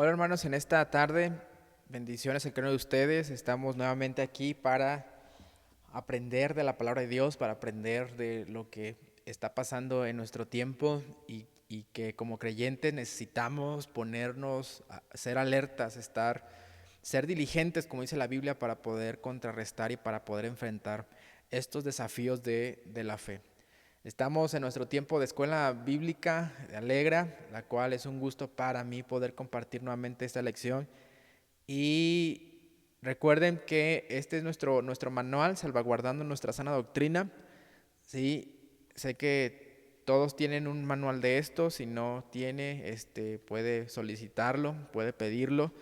Hola hermanos, en esta tarde, bendiciones en cada uno de ustedes. Estamos nuevamente aquí para aprender de la palabra de Dios, para aprender de lo que está pasando en nuestro tiempo y que como creyentes necesitamos ponernos, ser alertas, ser diligentes, como dice la Biblia, para poder contrarrestar y para poder enfrentar estos desafíos de la fe. Estamos en nuestro tiempo de escuela bíblica de Alegra, la cual es un gusto para mí poder compartir nuevamente esta lección. Y recuerden que este es nuestro manual, salvaguardando nuestra sana doctrina. Sí, sé que todos tienen un manual de esto. Si no tiene, puede solicitarlo, puede pedirlo.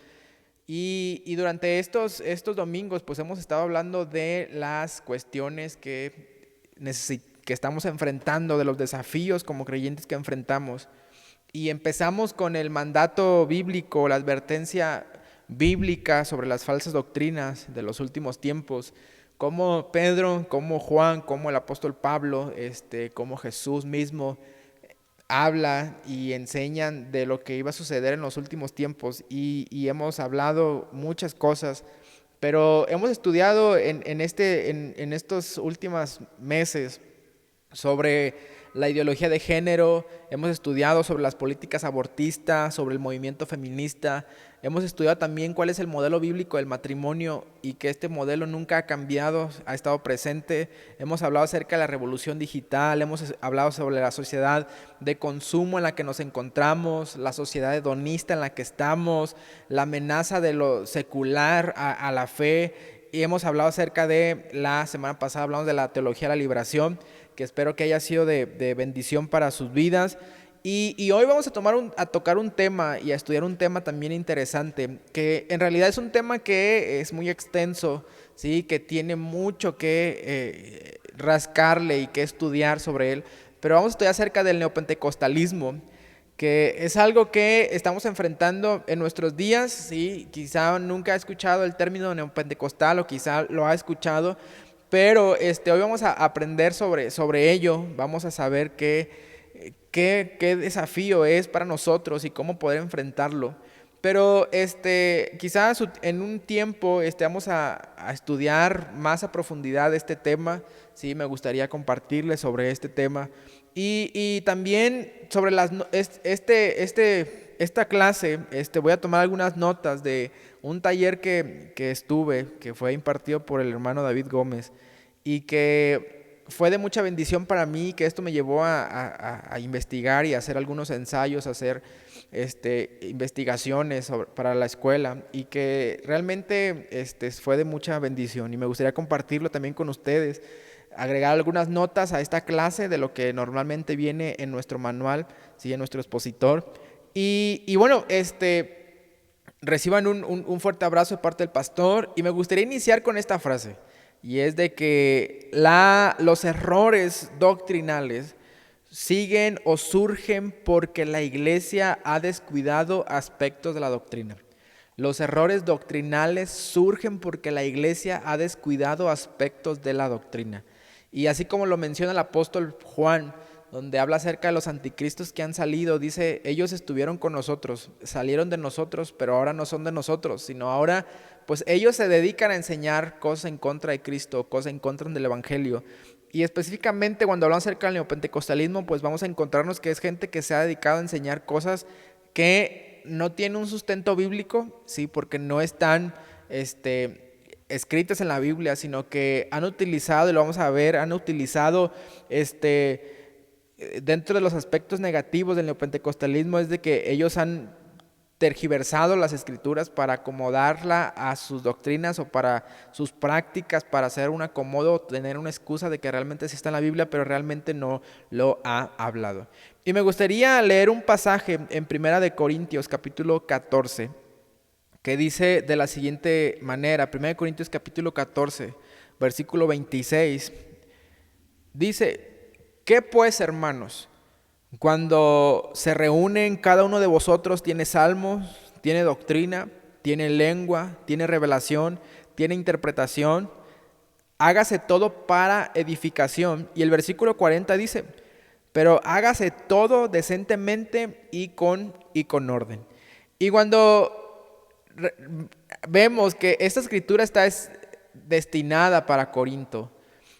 Y durante estos domingos, pues hemos estado hablando de las cuestiones que estamos enfrentando, de los desafíos como creyentes que enfrentamos. Y empezamos con el mandato bíblico, la advertencia bíblica sobre las falsas doctrinas de los últimos tiempos. Como Pedro, como Juan, como el apóstol Pablo, como Jesús mismo habla y enseñan de lo que iba a suceder en los últimos tiempos y hemos hablado muchas cosas, pero hemos estudiado en estos últimos meses sobre la ideología de género, hemos estudiado sobre las políticas abortistas, sobre el movimiento feminista, hemos estudiado también cuál es el modelo bíblico del matrimonio y que este modelo nunca ha cambiado, ha estado presente. Hemos hablado acerca de la revolución digital, hemos hablado sobre la sociedad de consumo en la que nos encontramos, la sociedad hedonista en la que estamos, la amenaza de lo secular a la fe. Y hemos hablado acerca de, la semana pasada hablamos de la teología de la liberación, que espero que haya sido de bendición para sus vidas. Y hoy vamos a tocar un tema y a estudiar un tema también interesante, que en realidad es un tema que es muy extenso, ¿sí? Que tiene mucho que rascarle y que estudiar sobre él, pero vamos a estudiar acerca del neopentecostalismo, que es algo que estamos enfrentando en nuestros días, ¿sí? Quizá nunca ha escuchado el término neopentecostal o quizá lo ha escuchado, pero hoy vamos a aprender sobre ello, vamos a saber qué desafío es para nosotros y cómo poder enfrentarlo. Pero quizás en un tiempo vamos a estudiar más a profundidad este tema. Sí, me gustaría compartirles sobre este tema. Y también sobre esta clase, voy a tomar algunas notas de un taller que estuve, que fue impartido por el hermano David Gómez, y que fue de mucha bendición para mí, que esto me llevó a investigar y a hacer algunos ensayos, a hacer investigaciones para la escuela, y que realmente fue de mucha bendición y me gustaría compartirlo también con ustedes, agregar algunas notas a esta clase de lo que normalmente viene en nuestro manual, ¿sí? En nuestro expositor. Y bueno, reciban un fuerte abrazo de parte del pastor y me gustaría iniciar con esta frase, y es de que los errores doctrinales siguen o surgen porque la iglesia ha descuidado aspectos de la doctrina. Los errores doctrinales surgen porque la iglesia ha descuidado aspectos de la doctrina. Y así como lo menciona el apóstol Juan, donde habla acerca de los anticristos que han salido, dice, ellos estuvieron con nosotros, salieron de nosotros, pero ahora no son de nosotros, sino ahora pues ellos se dedican a enseñar cosas en contra de Cristo, cosas en contra del evangelio. Y específicamente cuando hablamos acerca del neopentecostalismo, pues vamos a encontrarnos que es gente que se ha dedicado a enseñar cosas que no tienen un sustento bíblico, sí, porque no están escritas en la Biblia, sino que han utilizado, y lo vamos a ver, han utilizado dentro de los aspectos negativos del neopentecostalismo es de que ellos han tergiversado las escrituras para acomodarla a sus doctrinas o para sus prácticas, para hacer un acomodo, tener una excusa de que realmente sí está en la Biblia, pero realmente no lo ha hablado. Y me gustaría leer un pasaje en Primera de Corintios, capítulo 14, que dice de la siguiente manera. Primera de Corintios, capítulo 14, versículo 26, dice: ¿qué pues, hermanos? Cuando se reúnen, cada uno de vosotros tiene salmos, tiene doctrina, tiene lengua, tiene revelación, tiene interpretación. Hágase todo para edificación. Y el versículo 40 dice: pero hágase todo decentemente y con orden. Y cuando vemos que esta escritura está destinada para Corinto,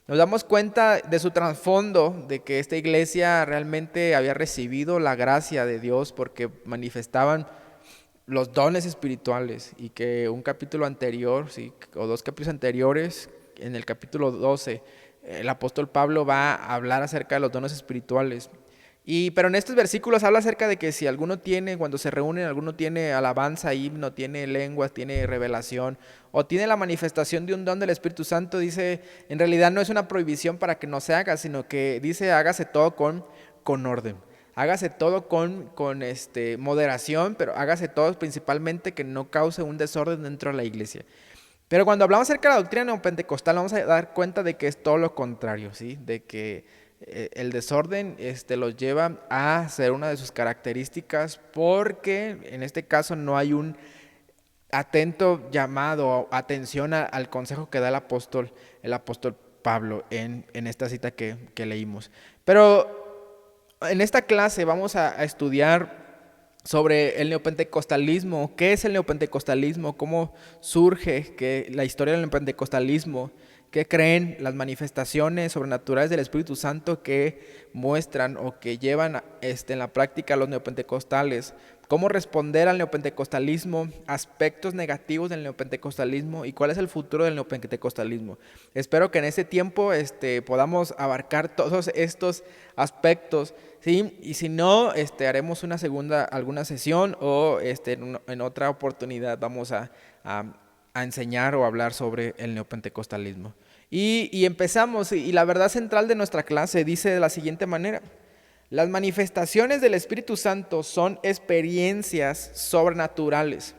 nos damos cuenta de su trasfondo, de que esta iglesia realmente había recibido la gracia de Dios porque manifestaban los dones espirituales, y que un capítulo anterior, ¿sí?, o dos capítulos anteriores, en el capítulo 12, el apóstol Pablo va a hablar acerca de los dones espirituales. Pero en estos versículos habla acerca de que si alguno tiene, cuando se reúnen, alguno tiene alabanza, himno, tiene lenguas, tiene revelación, o tiene la manifestación de un don del Espíritu Santo, dice, en realidad no es una prohibición para que no se haga, sino que dice, hágase todo con orden. Hágase todo con moderación, pero hágase todo principalmente que no cause un desorden dentro de la iglesia. Pero cuando hablamos acerca de la doctrina neopentecostal, vamos a dar cuenta de que es todo lo contrario, ¿sí? De que el desorden los lleva a ser una de sus características, porque en este caso no hay un atento llamado, atención al consejo que da el apóstol Pablo en esta cita que leímos. Pero en esta clase vamos a estudiar sobre el neopentecostalismo. ¿Qué es el neopentecostalismo? ¿Cómo surge la historia del neopentecostalismo? ¿Qué creen las manifestaciones sobrenaturales del Espíritu Santo que muestran o que llevan en la práctica los neopentecostales? ¿Cómo responder al neopentecostalismo? Aspectos negativos del neopentecostalismo y cuál es el futuro del neopentecostalismo. Espero que en este tiempo podamos abarcar todos estos aspectos, ¿sí? Y si no, haremos alguna sesión, o en otra oportunidad vamos a enseñar o hablar sobre el neopentecostalismo. Y empezamos, y la verdad central de nuestra clase dice de la siguiente manera: las manifestaciones del Espíritu Santo son experiencias sobrenaturales,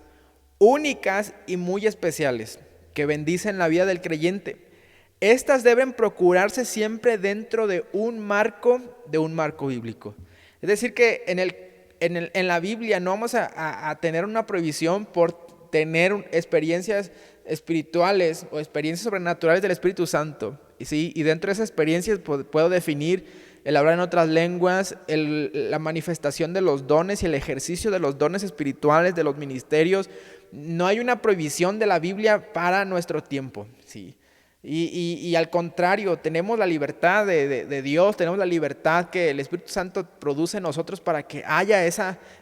únicas y muy especiales, que bendicen la vida del creyente. Estas deben procurarse siempre dentro de un marco bíblico. Es decir, que en la Biblia no vamos a tener una prohibición por tener experiencias espirituales o experiencias sobrenaturales del Espíritu Santo. ¿Sí? Y dentro de esas experiencias puedo definir el hablar en otras lenguas, la manifestación de los dones y el ejercicio de los dones espirituales, de los ministerios. No hay una prohibición de la Biblia para nuestro tiempo, ¿sí? Y al contrario, tenemos la libertad de Dios, tenemos la libertad que el Espíritu Santo produce en nosotros para que haya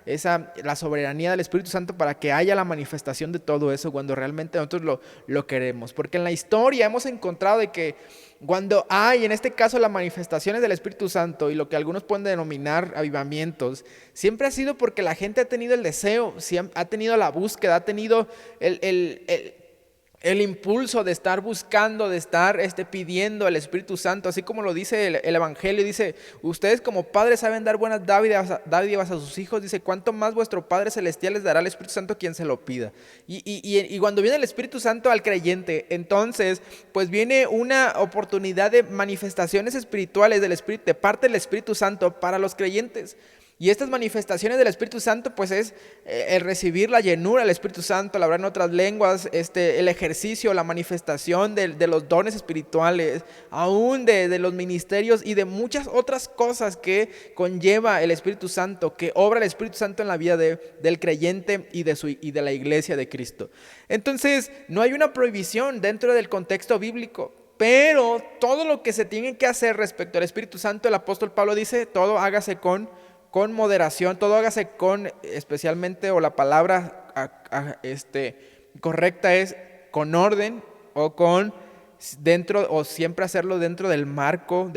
la soberanía del Espíritu Santo, para que haya la manifestación de todo eso cuando realmente nosotros lo queremos. Porque en la historia hemos encontrado de que cuando hay, en este caso, las manifestaciones del Espíritu Santo y lo que algunos pueden denominar avivamientos, siempre ha sido porque la gente ha tenido el deseo, ha tenido la búsqueda, ha tenido el impulso de estar buscando, de estar pidiendo al Espíritu Santo, así como lo dice el Evangelio. Dice, ustedes como padres saben dar buenas dádivas a sus hijos, dice, cuánto más vuestro Padre Celestial les dará el Espíritu Santo quien se lo pida. Y cuando viene el Espíritu Santo al creyente, entonces pues viene una oportunidad de manifestaciones espirituales de parte del Espíritu Santo para los creyentes. Y estas manifestaciones del Espíritu Santo pues es el recibir la llenura del Espíritu Santo, el hablar en otras lenguas, el ejercicio, la manifestación de los dones espirituales, aún de los ministerios y de muchas otras cosas que conlleva el Espíritu Santo, que obra el Espíritu Santo en la vida del creyente y de la iglesia de Cristo. Entonces no hay una prohibición dentro del contexto bíblico, pero todo lo que se tiene que hacer respecto al Espíritu Santo, el apóstol Pablo dice, todo hágase con moderación, todo hágase especialmente, o la palabra correcta es con orden, o siempre hacerlo dentro del marco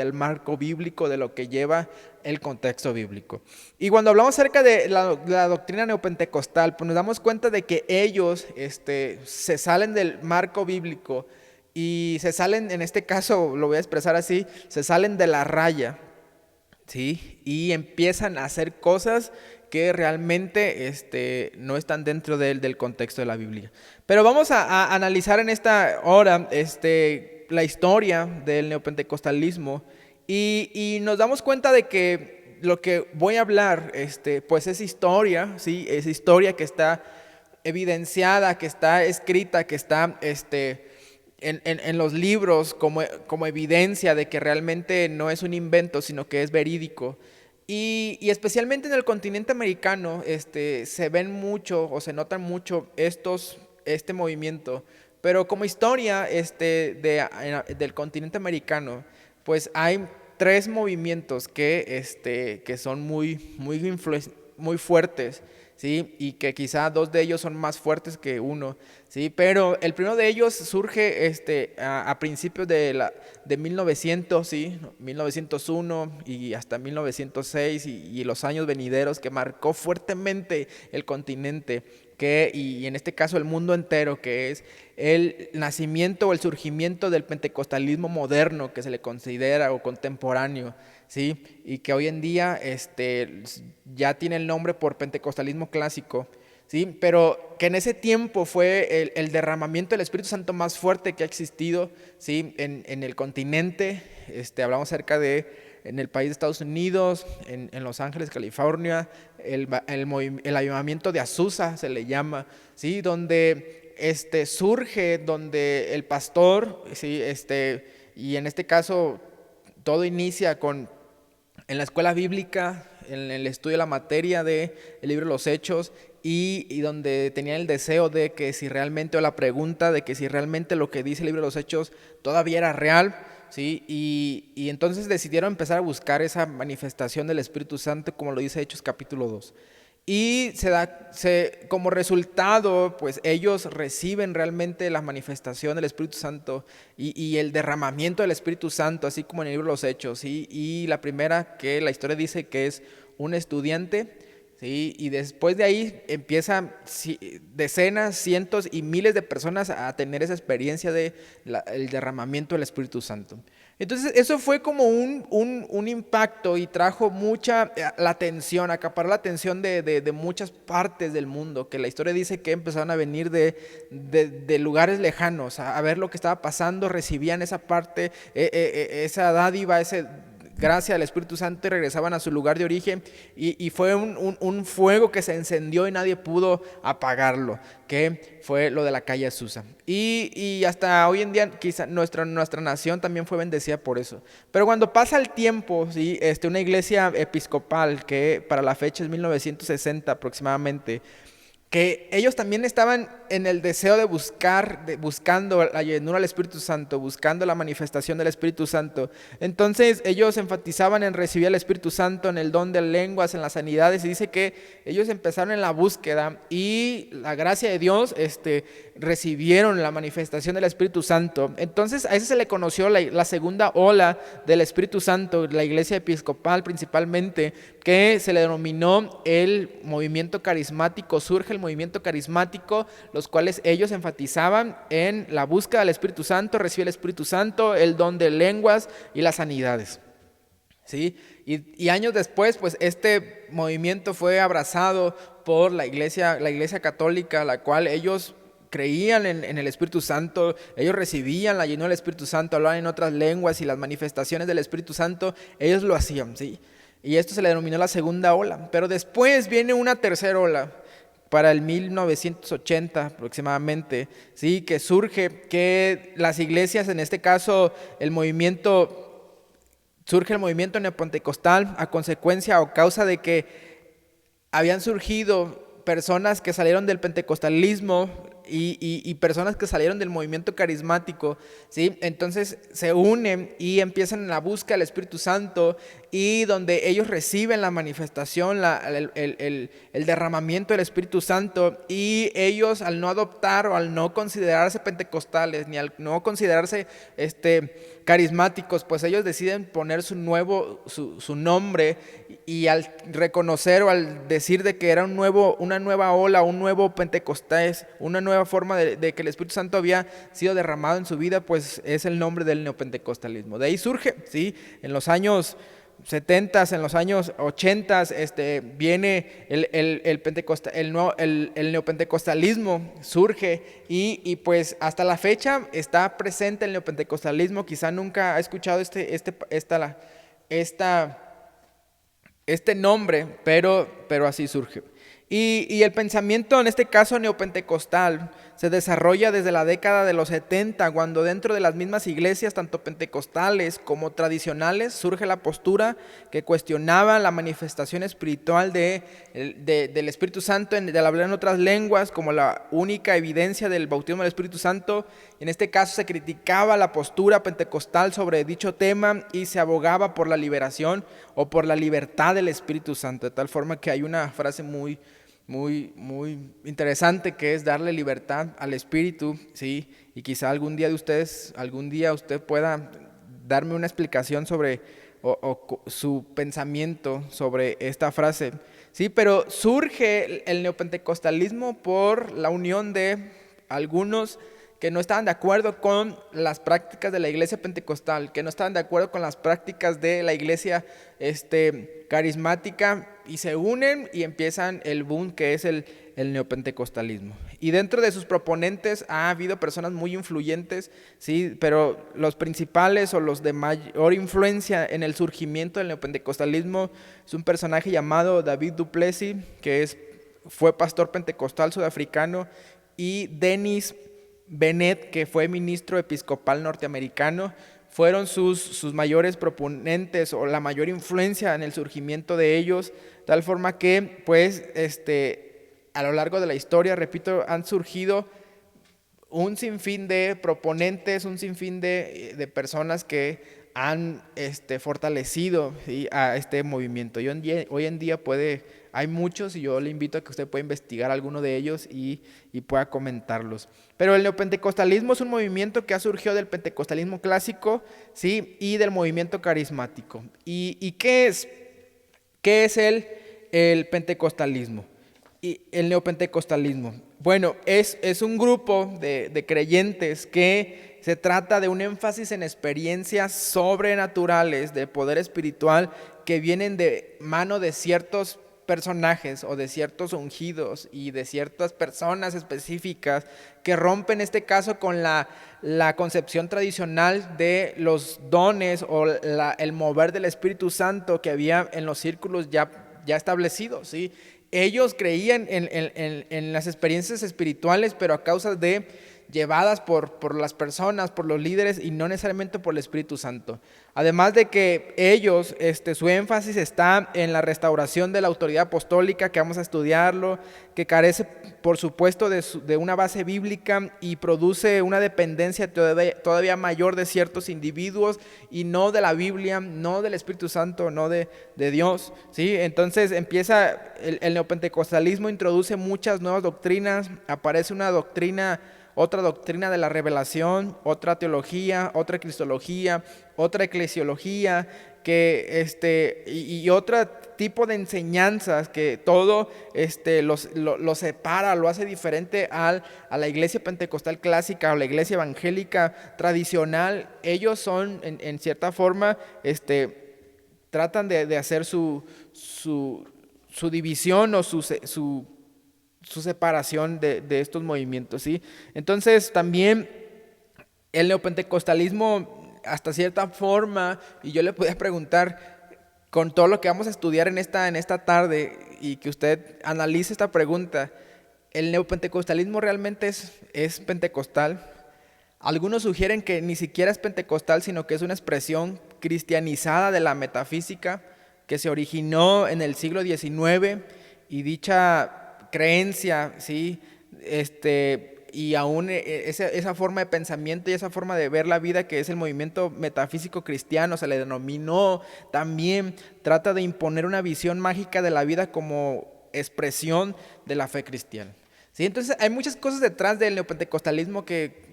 bíblico, de lo que lleva el contexto bíblico. Y cuando hablamos acerca de la doctrina neopentecostal, pues nos damos cuenta de que ellos se salen del marco bíblico y se salen, en este caso lo voy a expresar así, se salen de la raya, ¿sí? Y empiezan a hacer cosas que realmente no están dentro del contexto de la Biblia. Pero vamos a analizar en esta hora la historia del neopentecostalismo y nos damos cuenta de que lo que voy a hablar pues es historia, ¿sí? Es historia que está evidenciada, que está escrita, que está en los libros como evidencia de que realmente no es un invento, sino que es verídico. Y especialmente en el continente americano, se ven mucho o se notan mucho este movimiento. Pero como historia del continente americano, pues hay tres movimientos que son muy fuertes, ¿sí? Y que quizá dos de ellos son más fuertes que uno, ¿sí? Pero el primero de ellos surge a principios de 1900, ¿sí? 1901 y hasta 1906 y los años venideros, que marcó fuertemente el continente, y en este caso el mundo entero, que es el nacimiento o el surgimiento del pentecostalismo moderno, que se le considera, o contemporáneo, ¿sí? Y que hoy en día ya tiene el nombre por pentecostalismo clásico, ¿sí? Pero que en ese tiempo fue el derramamiento del Espíritu Santo más fuerte que ha existido, ¿sí? En el continente. Hablamos acerca de en el país de Estados Unidos, en Los Ángeles, California, el avivamiento de Azusa se le llama, ¿sí? Donde surge, donde el pastor, ¿sí? Y en este caso todo inicia en la escuela bíblica, en el estudio de la materia del libro de los Hechos, y donde tenían el deseo de que si realmente, o la pregunta de que si realmente lo que dice el libro de los Hechos todavía era real, ¿sí? Y entonces decidieron empezar a buscar esa manifestación del Espíritu Santo, como lo dice Hechos capítulo 2. Y como resultado, pues ellos reciben realmente la manifestación del Espíritu Santo y el derramamiento del Espíritu Santo, así como en el libro de los Hechos, ¿sí? Y la primera, que la historia dice que es un estudiante, ¿sí? Y después de ahí empiezan decenas, cientos y miles de personas a tener esa experiencia del derramamiento del Espíritu Santo. Entonces eso fue como un impacto, y trajo mucha la atención, acaparó la atención de muchas partes del mundo, que la historia dice que empezaron a venir de lugares lejanos a ver lo que estaba pasando, recibían esa parte, esa dádiva, ese gracia del Espíritu Santo, y regresaban a su lugar de origen, y fue un fuego que se encendió y nadie pudo apagarlo, que fue lo de la calle Azusa. Y hasta hoy en día quizá nuestra nación también fue bendecida por eso. Pero cuando pasa el tiempo, ¿sí? Una iglesia episcopal, que para la fecha es 1960 aproximadamente, que ellos también estaban en el deseo de buscando la llenura del Espíritu Santo, buscando la manifestación del Espíritu Santo. Entonces ellos enfatizaban en recibir el Espíritu Santo, en el don de lenguas, en las sanidades, y dice que ellos empezaron en la búsqueda, y la gracia de Dios recibieron la manifestación del Espíritu Santo. Entonces a eso se le conoció la segunda ola del Espíritu Santo, la iglesia episcopal principalmente, que se le denominó el movimiento carismático. Surge el movimiento carismático, los cuales ellos enfatizaban en la búsqueda del Espíritu Santo, recibir el Espíritu Santo, el don de lenguas y las sanidades, ¿sí? Y años después, pues este movimiento fue abrazado por la iglesia católica, la cual ellos creían en el Espíritu Santo, ellos recibían la llenura del Espíritu Santo, hablaban en otras lenguas, y las manifestaciones del Espíritu Santo, ellos lo hacían, ¿sí? Y esto se le denominó la segunda ola. Pero después viene una tercera ola, para el 1980 aproximadamente, ¿sí? Que surge, que las iglesias, en este caso surge el movimiento neopentecostal a consecuencia o causa de que habían surgido personas que salieron del pentecostalismo y personas que salieron del movimiento carismático, ¿sí? Entonces se unen y empiezan en la búsqueda del Espíritu Santo, y donde ellos reciben la manifestación, el derramamiento del Espíritu Santo, y ellos, al no adoptar o al no considerarse pentecostales, ni al no considerarse carismáticos, pues ellos deciden poner su nombre, y al reconocer o al decir de que era una nueva ola, un nuevo Pentecostés, una nueva forma de que el Espíritu Santo había sido derramado en su vida, pues es el nombre del neopentecostalismo. De ahí surge, ¿sí? En los años 70, en los años 80, viene el neopentecostalismo, surge, y pues hasta la fecha está presente el neopentecostalismo. Quizá nunca ha escuchado este nombre, pero así surge. Y el pensamiento, en este caso neopentecostal, se desarrolla desde la década de los 70, cuando dentro de las mismas iglesias, tanto pentecostales como tradicionales, surge la postura que cuestionaba la manifestación espiritual del Espíritu Santo, del hablar en otras lenguas, como la única evidencia del bautismo del Espíritu Santo. En este caso se criticaba la postura pentecostal sobre dicho tema y se abogaba por la liberación o por la libertad del Espíritu Santo, de tal forma que hay una frase muy interesante, que es darle libertad al Espíritu, ¿sí? Y quizá algún día usted pueda darme una explicación sobre su pensamiento sobre esta frase, ¿sí? Pero surge el neopentecostalismo por la unión de algunos que no estaban de acuerdo con las prácticas de la iglesia pentecostal, que no estaban de acuerdo con las prácticas de la iglesia carismática, y se unen y empiezan el boom que es el neopentecostalismo. Y dentro de sus proponentes ha habido personas muy influyentes, ¿sí? Pero los principales o los de mayor influencia en el surgimiento del neopentecostalismo es un personaje llamado David du Plessis, que fue pastor pentecostal sudafricano, y Dennis Bennett, que fue ministro episcopal norteamericano. Fueron sus mayores proponentes o la mayor influencia en el surgimiento de ellos, tal forma que pues a lo largo de la historia, repito, han surgido un sinfín de proponentes, un sinfín de personas que han fortalecido, ¿sí?, a este movimiento. Y hoy en día hay muchos, y yo le invito a que usted pueda investigar alguno de ellos y pueda comentarlos. Pero el neopentecostalismo es un movimiento que ha surgido del pentecostalismo clásico, ¿sí?, y del movimiento carismático. ¿Y qué es? ¿Qué es el pentecostalismo y el neopentecostalismo? Bueno, es un grupo de creyentes que se trata de un énfasis en experiencias sobrenaturales de poder espiritual que vienen de mano de ciertos personajes o de ciertos ungidos y de ciertas personas específicas que rompen, en este caso, con la concepción tradicional de los dones o el mover del Espíritu Santo que había en los círculos ya establecidos, ¿sí? Ellos creían en las experiencias espirituales, pero a causa de llevadas por las personas, por los líderes, y no necesariamente por el Espíritu Santo. Además de que ellos, su énfasis está en la restauración de la autoridad apostólica, que vamos a estudiarlo, que carece, por supuesto, de una base bíblica y produce una dependencia todavía mayor de ciertos individuos y no de la Biblia, no del Espíritu Santo, no de Dios, ¿sí? Entonces empieza el neopentecostalismo, introduce muchas nuevas doctrinas, aparece otra doctrina de la revelación, otra teología, otra cristología, otra eclesiología, y otro tipo de enseñanzas que todo lo separa, lo hace diferente a la iglesia pentecostal clásica o la iglesia evangélica tradicional. Ellos son, en cierta forma, tratan de hacer su división o su separación de estos movimientos, ¿sí? Entonces también el neopentecostalismo, hasta cierta forma, y yo le podía preguntar, con todo lo que vamos a estudiar en esta tarde, y que usted analice esta pregunta, ¿el neopentecostalismo realmente es pentecostal? Algunos sugieren que ni siquiera es pentecostal, sino que es una expresión cristianizada de la metafísica que se originó en el siglo XIX, y dicha creencia, ¿sí?, y aún esa forma de pensamiento y esa forma de ver la vida, que es el movimiento metafísico cristiano, se le denominó también, trata de imponer una visión mágica de la vida como expresión de la fe cristiana, ¿sí? Entonces hay muchas cosas detrás del neopentecostalismo que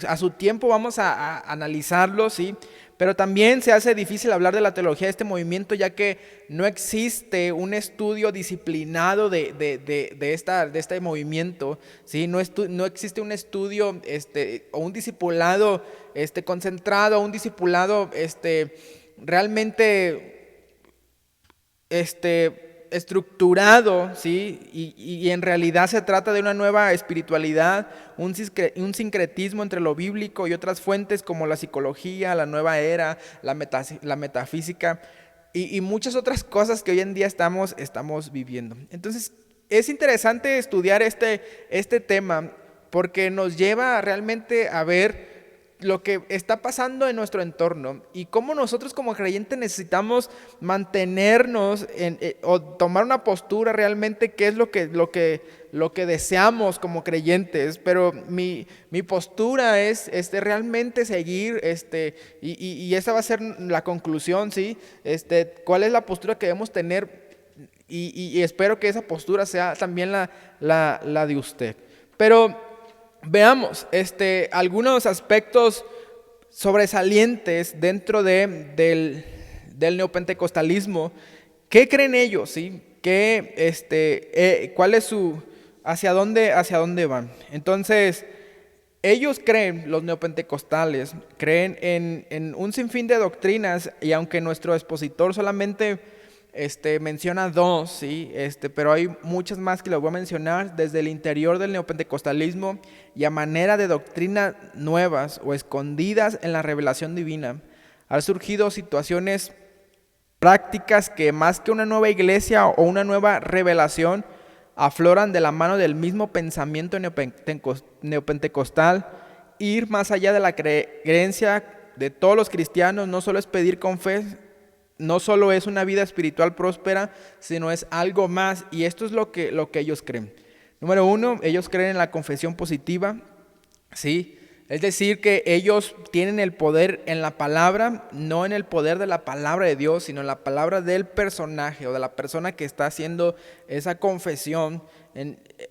a su tiempo vamos a analizarlo, ¿sí? Pero también se hace difícil hablar de la teología de este movimiento, ya que no existe un estudio disciplinado de este movimiento, ¿sí? No existe un estudio o un discipulado concentrado, un discipulado realmente estructurado, ¿sí? Y en realidad se trata de una nueva espiritualidad, un sincretismo entre lo bíblico y otras fuentes como la psicología, la nueva era, la metafísica. y muchas otras cosas que hoy en día estamos viviendo. Entonces, es interesante estudiar este tema porque nos lleva realmente a ver lo que está pasando en nuestro entorno y cómo nosotros como creyentes necesitamos mantenernos o tomar una postura realmente, qué es lo que deseamos como creyentes. Pero mi postura es realmente seguir, y esa va a ser la conclusión, ¿sí? ¿Cuál es la postura que debemos tener? Y espero que esa postura sea también la de usted. Pero veamos algunos aspectos sobresalientes dentro del neopentecostalismo. ¿Qué creen ellos? ¿Sí? ¿Cuál es hacia dónde van? Entonces, ellos creen, los neopentecostales, creen en un sinfín de doctrinas, y aunque nuestro expositor solamente menciona dos, ¿sí? Pero hay muchas más que les voy a mencionar desde el interior del neopentecostalismo y a manera de doctrinas nuevas o escondidas en la revelación divina. Han surgido situaciones prácticas que más que una nueva iglesia o una nueva revelación afloran de la mano del mismo pensamiento neopentecostal. Ir más allá de la creencia de todos los cristianos no solo es pedir con fe, no solo es una vida espiritual próspera, sino es algo más, y esto es lo que ellos creen. Número uno, ellos creen en la confesión positiva, ¿sí? Es decir, que ellos tienen el poder en la palabra, no en el poder de la palabra de Dios, sino en la palabra del personaje o de la persona que está haciendo esa confesión.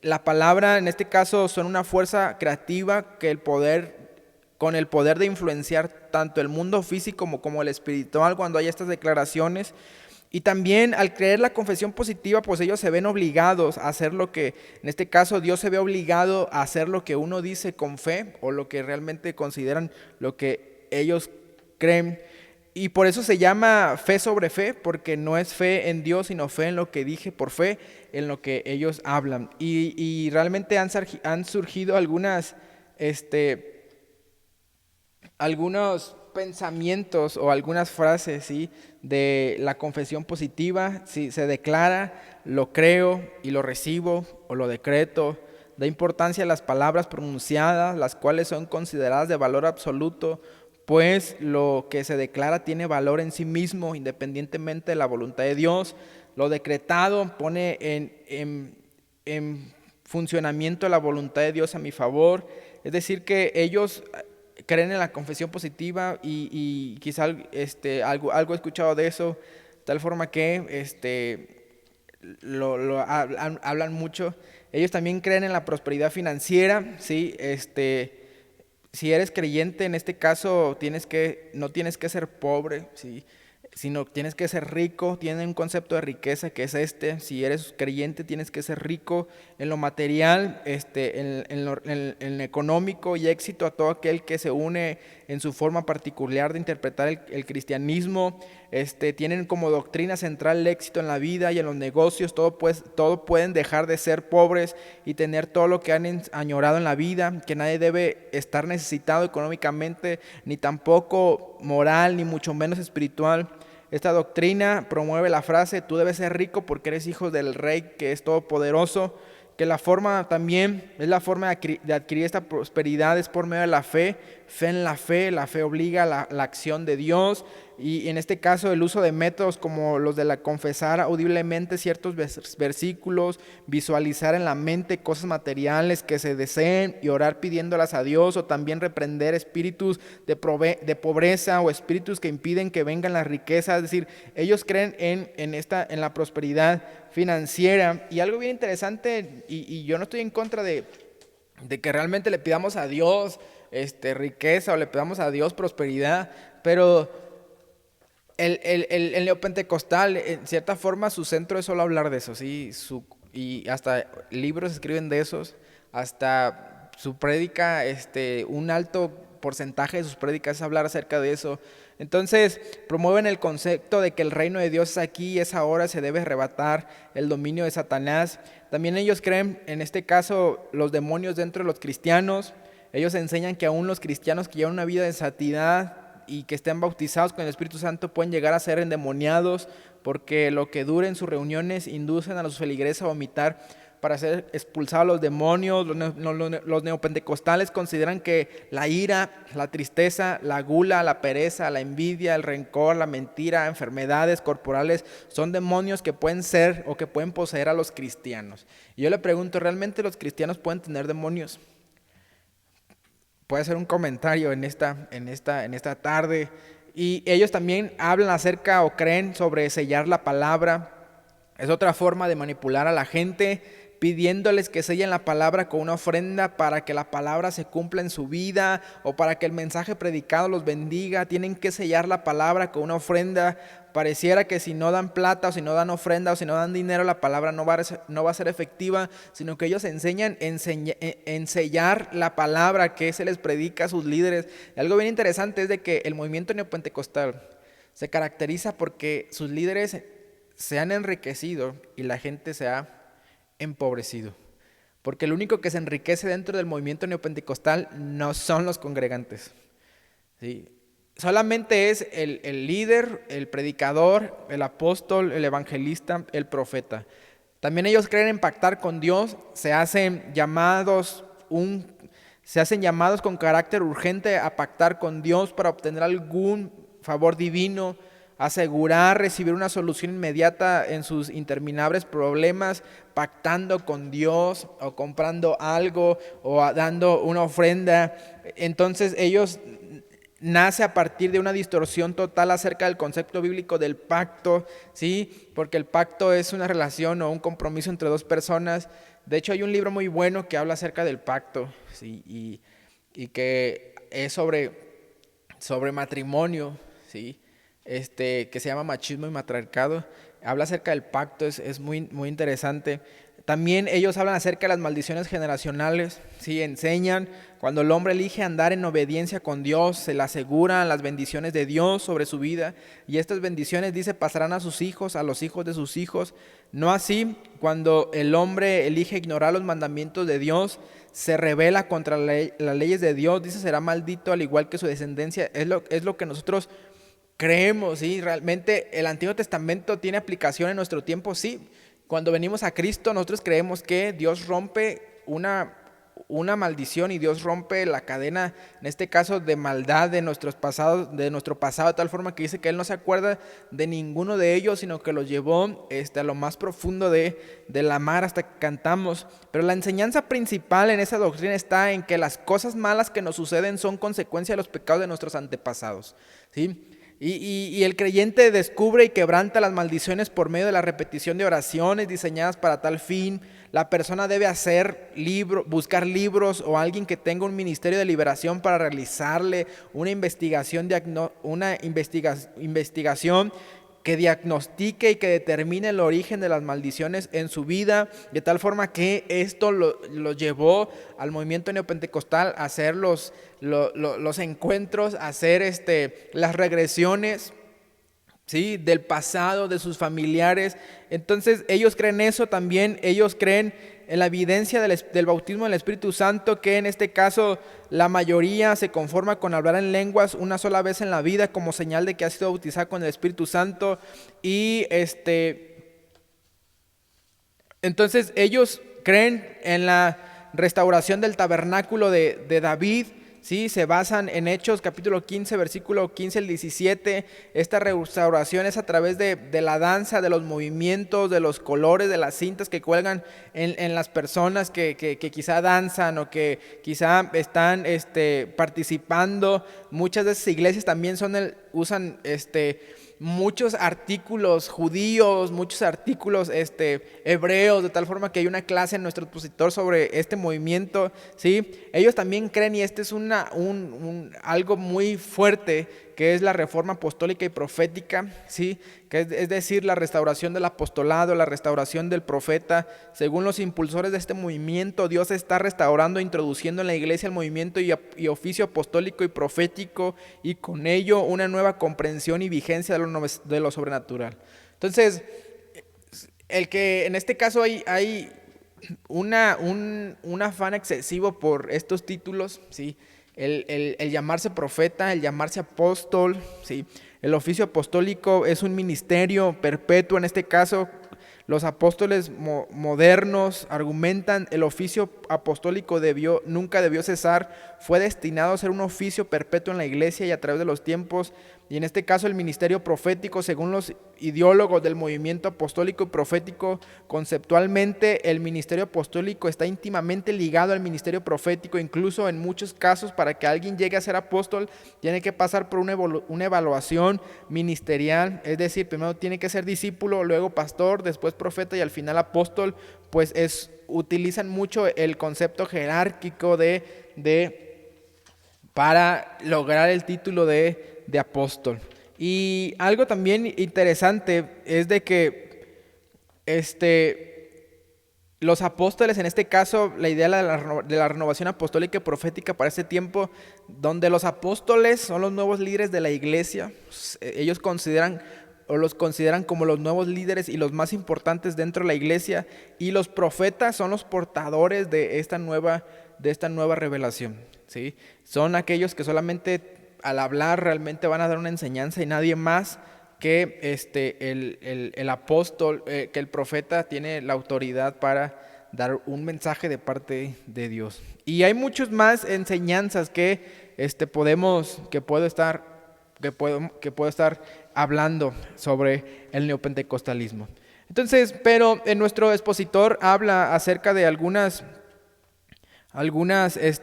La palabra, en este caso, son una fuerza creativa con el poder de influenciar tanto el mundo físico como el espiritual cuando hay estas declaraciones. Y también al creer la confesión positiva, pues ellos se ven obligados a hacer lo que, en este caso Dios se ve obligado a hacer lo que uno dice con fe o lo que realmente consideran lo que ellos creen. Y por eso se llama fe sobre fe, porque no es fe en Dios, sino fe en lo que dije por fe, en lo que ellos hablan. Y realmente han surgido algunos pensamientos o algunas frases, ¿sí? De la confesión positiva. Si se declara, lo creo y lo recibo o lo decreto. Da importancia a las palabras pronunciadas, las cuales son consideradas de valor absoluto, pues lo que se declara tiene valor en sí mismo, independientemente de la voluntad de Dios. Lo decretado pone en funcionamiento la voluntad de Dios a mi favor. Es decir, que ellos creen en la confesión positiva y quizá algo he escuchado de eso, tal forma que hablan mucho. Ellos también creen en la prosperidad financiera, ¿sí? Si eres creyente, en este caso no tienes que ser pobre, ¿sí? Sino tienes que ser rico. Tienen un concepto de riqueza que es si eres creyente tienes que ser rico en lo material, en lo económico, y éxito a todo aquel que se une en su forma particular de interpretar el cristianismo. Tienen como doctrina central el éxito en la vida y en los negocios. Todo pueden dejar de ser pobres y tener todo lo que han añorado en la vida, que nadie debe estar necesitado económicamente, ni tampoco moral, ni mucho menos espiritual. Esta doctrina promueve la frase: tú debes ser rico porque eres hijo del Rey que es todopoderoso. Que la forma también es la forma de adquirir esta prosperidad es por medio de la fe. Fe en la fe. La fe obliga a la acción de Dios. Y en este caso el uso de métodos como los de la confesar audiblemente ciertos versículos, visualizar en la mente cosas materiales que se deseen y orar pidiéndolas a Dios, o también reprender espíritus de pobreza o espíritus que impiden que vengan las riquezas. Es decir, ellos creen en la prosperidad financiera. Y algo bien interesante, y yo no estoy en contra de que realmente le pidamos a Dios riqueza o le pidamos a Dios prosperidad, pero el neopentecostal, en cierta forma, su centro es solo hablar de eso, ¿sí? Y hasta libros escriben de esos, hasta su prédica, un alto porcentaje de sus prédicas es hablar acerca de eso. Entonces, promueven el concepto de que el reino de Dios es aquí y es ahora, se debe arrebatar el dominio de Satanás. También ellos creen, en este caso, los demonios dentro de los cristianos. Ellos enseñan que aún los cristianos que llevan una vida de santidad y que estén bautizados con el Espíritu Santo pueden llegar a ser endemoniados, porque lo que duren sus reuniones inducen a los feligreses a vomitar para ser expulsados los demonios. Los neopentecostales consideran que la ira, la tristeza, la gula, la pereza, la envidia, el rencor, la mentira, enfermedades corporales son demonios que pueden ser o que pueden poseer a los cristianos. Y yo le pregunto, ¿realmente los cristianos pueden tener demonios? Puede ser un comentario en esta tarde. Y ellos también hablan acerca o creen sobre sellar la palabra. Es otra forma de manipular a la gente, pidiéndoles que sellen la palabra con una ofrenda para que la palabra se cumpla en su vida o para que el mensaje predicado los bendiga. Tienen que sellar la palabra con una ofrenda. Pareciera que si no dan plata o si no dan ofrenda o si no dan dinero, la palabra no va a ser efectiva, sino que ellos enseñan en sellar la palabra que se les predica a sus líderes. Y algo bien interesante es de que el movimiento neopentecostal se caracteriza porque sus líderes se han enriquecido y la gente se ha empobrecido. Porque el único que se enriquece dentro del movimiento neopentecostal no son los congregantes, ¿sí? Solamente es el líder, el predicador, el apóstol, el evangelista, el profeta. También ellos creen en pactar con Dios, se hacen llamados con carácter urgente a pactar con Dios para obtener algún favor divino, asegurar recibir una solución inmediata en sus interminables problemas, pactando con Dios o comprando algo o dando una ofrenda. Entonces ellos nace a partir de una distorsión total acerca del concepto bíblico del pacto, ¿sí? Porque el pacto es una relación o un compromiso entre dos personas. De hecho, hay un libro muy bueno que habla acerca del pacto, ¿sí? Y que es sobre matrimonio, ¿sí? Que se llama Machismo y Matriarcado. Habla acerca del pacto, es muy, muy interesante. También ellos hablan acerca de las maldiciones generacionales, ¿sí? Enseñan cuando el hombre elige andar en obediencia con Dios, se le aseguran las bendiciones de Dios sobre su vida, y estas bendiciones, dice, pasarán a sus hijos, a los hijos de sus hijos. No así, cuando el hombre elige ignorar los mandamientos de Dios, se rebela contra las leyes de Dios, dice, será maldito al igual que su descendencia. Es lo que nosotros creemos, ¿sí? Realmente el Antiguo Testamento tiene aplicación en nuestro tiempo, sí. Cuando venimos a Cristo, nosotros creemos que Dios rompe una maldición y Dios rompe la cadena, en este caso de maldad de nuestro pasado, de tal forma que dice que Él no se acuerda de ninguno de ellos, sino que los llevó a lo más profundo de la mar hasta que cantamos. Pero la enseñanza principal en esa doctrina está en que las cosas malas que nos suceden son consecuencia de los pecados de nuestros antepasados, ¿sí? Y el creyente descubre y quebranta las maldiciones por medio de la repetición de oraciones diseñadas para tal fin. La persona debe buscar libros o alguien que tenga un ministerio de liberación para realizarle una investigación que diagnostique y que determine el origen de las maldiciones en su vida, de tal forma que esto lo llevó al movimiento neopentecostal a hacer los encuentros, a hacer las regresiones, ¿sí? Del pasado, de sus familiares. Entonces ellos creen eso también. Ellos creen en la evidencia del bautismo del Espíritu Santo, que en este caso la mayoría se conforma con hablar en lenguas una sola vez en la vida como señal de que ha sido bautizado con el Espíritu Santo. Y entonces ellos creen en la restauración del tabernáculo de David, ¿sí? Se basan en Hechos capítulo 15, versículo 15 al 17. Esta restauración es a través de la danza, de los movimientos, de los colores, de las cintas que cuelgan en las personas que quizá danzan o que quizá están participando. Muchas de esas iglesias también usan muchos artículos judíos, muchos artículos hebreos, de tal forma que hay una clase en nuestro expositor sobre este movimiento, ¿sí? Ellos también creen, y este es algo muy fuerte, que es la reforma apostólica y profética, ¿sí? Que es decir, la restauración del apostolado, la restauración del profeta. Según los impulsores de este movimiento, Dios está restaurando, introduciendo en la iglesia el movimiento y oficio apostólico y profético, y con ello una nueva comprensión y vigencia de lo sobrenatural. Entonces, en este caso hay un afán excesivo por estos títulos, ¿sí? el llamarse profeta, el llamarse apóstol, ¿sí? El oficio apostólico es un ministerio perpetuo. En este caso, los apóstoles modernos argumentan el oficio apostólico nunca debió cesar, fue destinado a ser un oficio perpetuo en la iglesia y a través de los tiempos. Y en este caso el ministerio profético, según los ideólogos del movimiento apostólico y profético, conceptualmente el ministerio apostólico está íntimamente ligado al ministerio profético. Incluso en muchos casos, para que alguien llegue a ser apóstol, tiene que pasar por una evaluación ministerial, es decir, primero tiene que ser discípulo, luego pastor, después profeta y al final apóstol. Pues utilizan mucho el concepto jerárquico para lograr el título de apóstol. Y algo también interesante es de que los apóstoles, en este caso, la idea de la renovación apostólica y profética para este tiempo, donde los apóstoles son los nuevos líderes de la iglesia, ellos los consideran como los nuevos líderes y los más importantes dentro de la iglesia, y los profetas son los portadores de esta nueva revelación, ¿sí? Son aquellos que solamente al hablar realmente van a dar una enseñanza y nadie más que el apóstol, que el profeta tiene la autoridad para dar un mensaje de parte de Dios. Y hay muchas más enseñanzas que puedo estar hablando sobre el neopentecostalismo. Entonces, pero en nuestro expositor habla acerca de algunas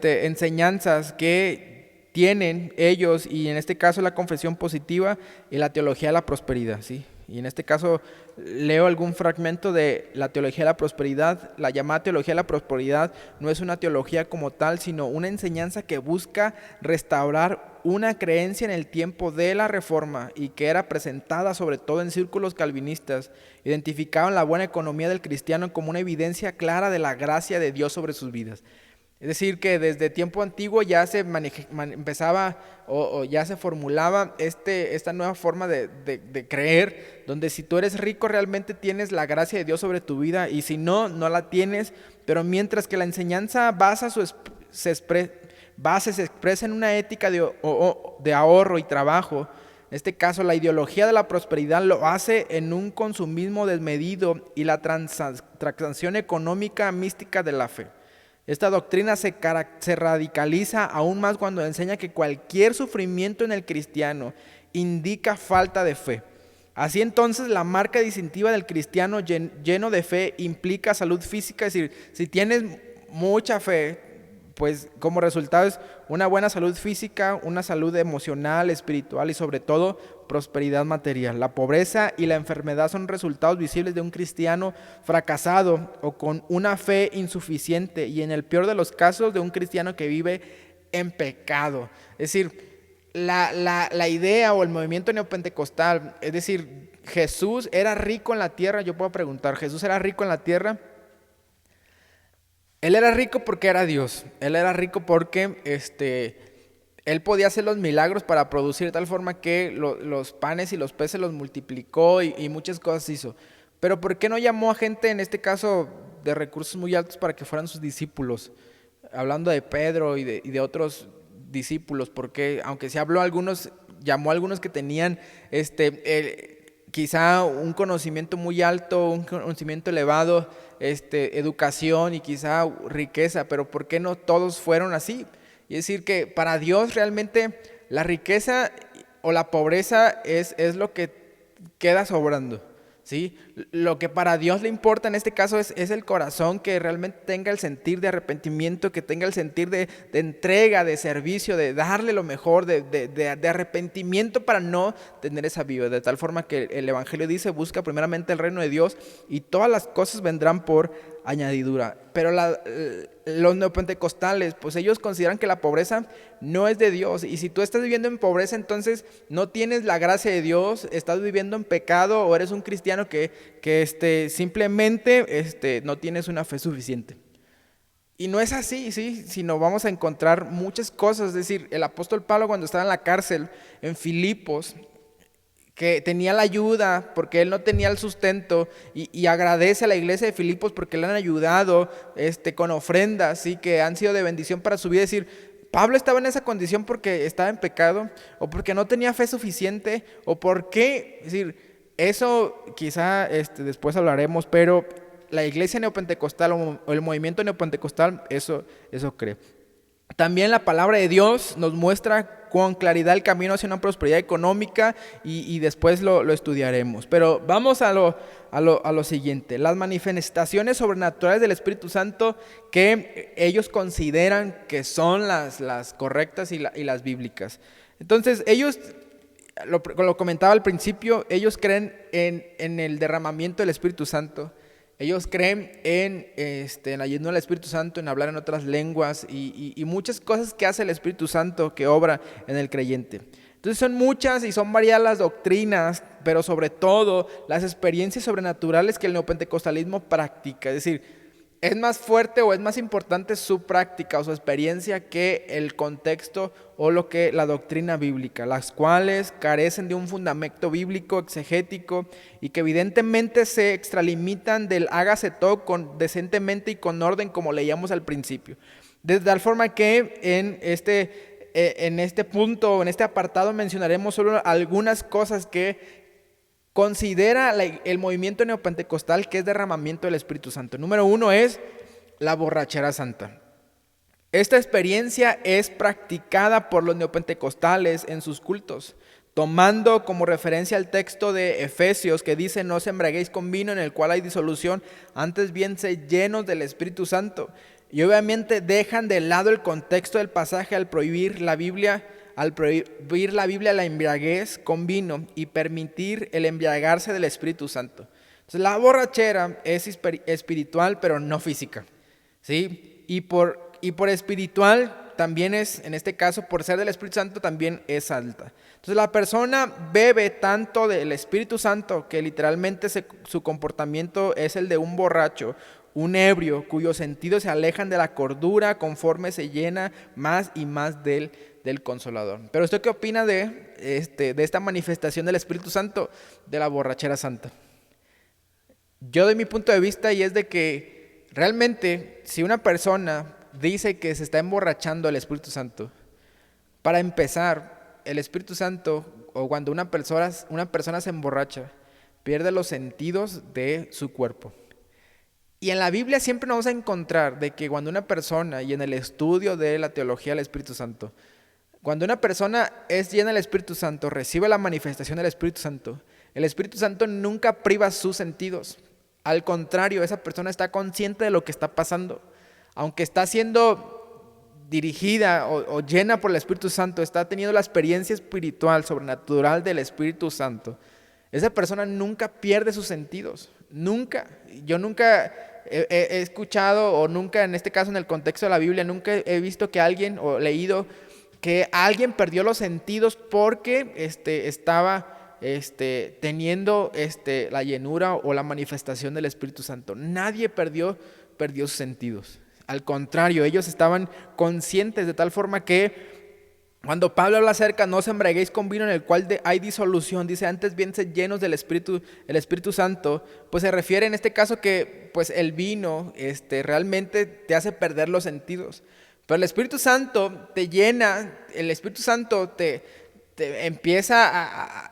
enseñanzas que tienen ellos, y en este caso la confesión positiva y la teología de la prosperidad, ¿sí? Y en este caso leo algún fragmento de la teología de la prosperidad. La llamada teología de la prosperidad no es una teología como tal, sino una enseñanza que busca restaurar una creencia en el tiempo de la Reforma y que era presentada sobre todo en círculos calvinistas. Identificaban la buena economía del cristiano como una evidencia clara de la gracia de Dios sobre sus vidas. Es decir, que desde tiempo antiguo ya se empezaba o ya se formulaba esta nueva forma de creer, donde si tú eres rico realmente tienes la gracia de Dios sobre tu vida, y si no, no la tienes. Pero mientras que la enseñanza se expresa en una ética de ahorro y trabajo, en este caso la ideología de la prosperidad lo hace en un consumismo desmedido y la transacción económica mística de la fe. Esta doctrina se radicaliza aún más cuando enseña que cualquier sufrimiento en el cristiano indica falta de fe. Así entonces, la marca distintiva del cristiano lleno de fe implica salud física. Es decir, si tienes mucha fe, pues como resultado es una buena salud física, una salud emocional, espiritual y sobre todo prosperidad material. La pobreza y la enfermedad son resultados visibles de un cristiano fracasado o con una fe insuficiente, y en el peor de los casos de un cristiano que vive en pecado. Es decir, la idea o el movimiento neopentecostal, es decir, Jesús era rico en la tierra. Yo puedo preguntar, ¿Jesús era rico en la tierra? Él era rico porque era Dios. Él era rico porque él podía hacer los milagros para producir de tal forma que los panes y los peces los multiplicó y muchas cosas hizo. Pero ¿por qué no llamó a gente, en este caso de recursos muy altos, para que fueran sus discípulos? Hablando de Pedro y de otros discípulos, porque aunque se habló llamó a algunos que tenían quizá un conocimiento muy alto, un conocimiento elevado, educación y quizá riqueza, pero ¿por qué no todos fueron así? Y es decir, que para Dios realmente la riqueza o la pobreza es lo que queda sobrando, ¿sí? Lo que para Dios le importa en este caso es el corazón que realmente tenga el sentir de arrepentimiento, que tenga el sentir de entrega, de servicio, de darle lo mejor, de arrepentimiento para no tener esa vida. De tal forma que el Evangelio dice: busca primeramente el reino de Dios y todas las cosas vendrán por añadidura. Pero los neopentecostales, pues ellos consideran que la pobreza no es de Dios, y si tú estás viviendo en pobreza, entonces no tienes la gracia de Dios, estás viviendo en pecado, o eres un cristiano que simplemente no tienes una fe suficiente. Y no es así, ¿sí? Sino vamos a encontrar muchas cosas. Es decir, el apóstol Pablo, cuando estaba en la cárcel en Filipos, que tenía la ayuda porque él no tenía el sustento, y agradece a la iglesia de Filipos porque le han ayudado con ofrendas, ¿sí? Que han sido de bendición para su vida. Es decir, Pablo estaba en esa condición porque estaba en pecado o porque no tenía fe suficiente o porque, es decir, eso quizá después hablaremos, pero la iglesia neopentecostal o el movimiento neopentecostal eso cree. También la palabra de Dios nos muestra con claridad el camino hacia una prosperidad económica y después lo estudiaremos. Pero vamos a lo siguiente, las manifestaciones sobrenaturales del Espíritu Santo que ellos consideran que son las correctas y las bíblicas. Entonces ellos, lo comentaba al principio, ellos creen en el derramamiento del Espíritu Santo. Ellos creen en la llenura del Espíritu Santo, en hablar en otras lenguas y muchas cosas que hace el Espíritu Santo que obra en el creyente. Entonces son muchas y son variadas las doctrinas, pero sobre todo las experiencias sobrenaturales que el neopentecostalismo practica. Es decir, es más fuerte o es más importante su práctica o su experiencia que el contexto o la doctrina bíblica, las cuales carecen de un fundamento bíblico, exegético y que evidentemente se extralimitan del hágase todo decentemente y con orden como leíamos al principio. De tal forma que en este punto, en este apartado mencionaremos solo algunas cosas que considera el movimiento neopentecostal que es derramamiento del Espíritu Santo. Número 1 es la borrachera santa. Esta experiencia es practicada por los neopentecostales en sus cultos, tomando como referencia el texto de Efesios que dice: no os embriaguéis con vino en el cual hay disolución, antes bien sed llenos del Espíritu Santo. Y obviamente dejan de lado el contexto del pasaje al prohibir la Biblia la embriaguez con vino y permitir el embriagarse del Espíritu Santo. Entonces, la borrachera es espiritual, pero no física, ¿sí? Y por espiritual también es, en este caso, por ser del Espíritu Santo, también es alta. Entonces, la persona bebe tanto del Espíritu Santo que literalmente su comportamiento es el de un borracho, un ebrio, cuyos sentidos se alejan de la cordura conforme se llena más y más del Consolador. Pero ¿usted qué opina de esta manifestación del Espíritu Santo, de la borrachera santa? Yo doy mi punto de vista y es de que realmente si una persona dice que se está emborrachando del Espíritu Santo, para empezar, el Espíritu Santo, o cuando una persona se emborracha, pierde los sentidos de su cuerpo. Y en la Biblia siempre nos vamos a encontrar de que cuando una persona, y en el estudio de la teología del Espíritu Santo, cuando una persona es llena del Espíritu Santo, recibe la manifestación del Espíritu Santo, el Espíritu Santo nunca priva sus sentidos. Al contrario, esa persona está consciente de lo que está pasando. Aunque está siendo dirigida o llena por el Espíritu Santo, está teniendo la experiencia espiritual, sobrenatural del Espíritu Santo, esa persona nunca pierde sus sentidos. Nunca. Yo nunca he escuchado, o nunca, en este caso en el contexto de la Biblia, nunca he visto que alguien, o leído que alguien perdió los sentidos porque estaba teniendo la llenura o la manifestación del Espíritu Santo. Nadie perdió sus sentidos. Al contrario, ellos estaban conscientes de tal forma que cuando Pablo habla acerca, no os embriaguéis con vino en el cual hay disolución, dice antes bien sed llenos del Espíritu, el Espíritu Santo, pues se refiere en este caso que pues el vino realmente te hace perder los sentidos. Pero el Espíritu Santo te llena, el Espíritu Santo te empieza